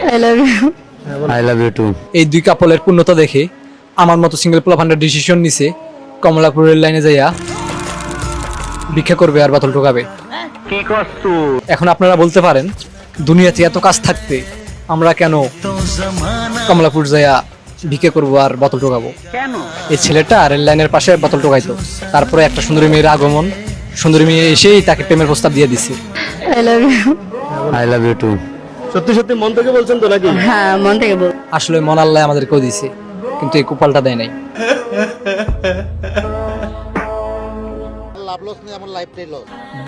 I love you. I love you too. এই দুই কাপলের পূর্ণতা দেখে আমার মতো সিঙ্গেল পোলাপান্ডার ডিসিশন নিছে কমলাপুরের লাইনে যাইয়া ভিক্ষা করবে আর বাতল টোকাবে। এখন আপনারা বলতে পারেন দুনিয়াতে এত কাজ থাকতে আমরা কেন কমলাপুর যাইয়া ভিক্ষা করবো আর বোতল টোকাবো? এই ছেলেটা রেল লাইনের পাশে বোতল টোকাইতো, তারপরে একটা সুন্দরী মেয়ের আগমন, সুন্দরী মেয়ে এসেই তাকে প্রেমের প্রস্তাব দিয়ে দিছে। I love you. I love you too. সত্যি সত্যি মন থেকে বলছেন তো নাকি? হ্যাঁ, মন থেকে বল। আসলে মন আল্লাহ আমাদেরকেও দিছে, কিন্তু এই কুপালটা দেয় নাই।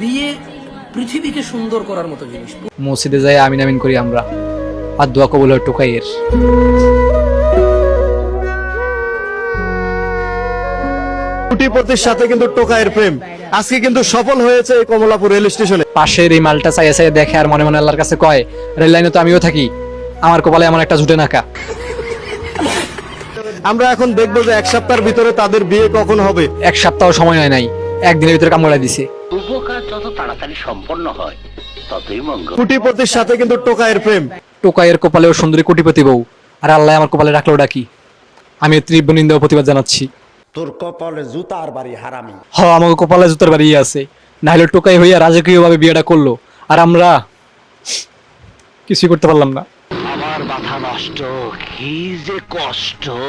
বিয়ে পৃথিবীকে সুন্দর করার মতো জিনিস। মসজিদে যাই আমিন আমিন করি আমরা, আর দোয়া কবুল হয় টোকাইয়ের। কোটিপতির সাথে কিন্তু টোকাইয়ের প্রেম আজকে কিন্তু সফল হয়েছে এই কমলাপুর রেল স্টেশনে। পাশের এই মালটা চাইয়া চাইয়া দেখে আর মনে মনে আল্লাহর কাছে কয়, রেল লাইনে তো আমিও থাকি, আমার কপালে এমন একটা জুটে নাকা। আমরা এখন দেখবো যে এক সপ্তাহের ভিতরে তাদের বিয়ে কখন হবে। এক সপ্তাহ সময় হয় নাই, একদিনের ভিতরে কামড়া দিছে। উপকার যত তাড়াতাড়ি সম্পন্ন হয় ততই মঙ্গল। কোটিপতির সাথে কিন্তু টোকাইয়ের প্রেম। টোকাইয়ের কপালেও সুন্দরী কোটিপতি বউ, আর আল্লাহ আমার কপালে রাখলো ডাকি। আমি তীব্র নিন্দা ও প্রতিবাদ জানাচ্ছি। তোর কপালে জুতার বাড়ি হারামি। আমাকে কপালে জুতার বাড়ি আছে, না হলে টোকাই হইয়া রাজকীয় ভাবে বিয়েটা করলো, আর আমরা কিছুই করতে পারলাম না। আমার মাথা নষ্ট, কি যে কষ্ট।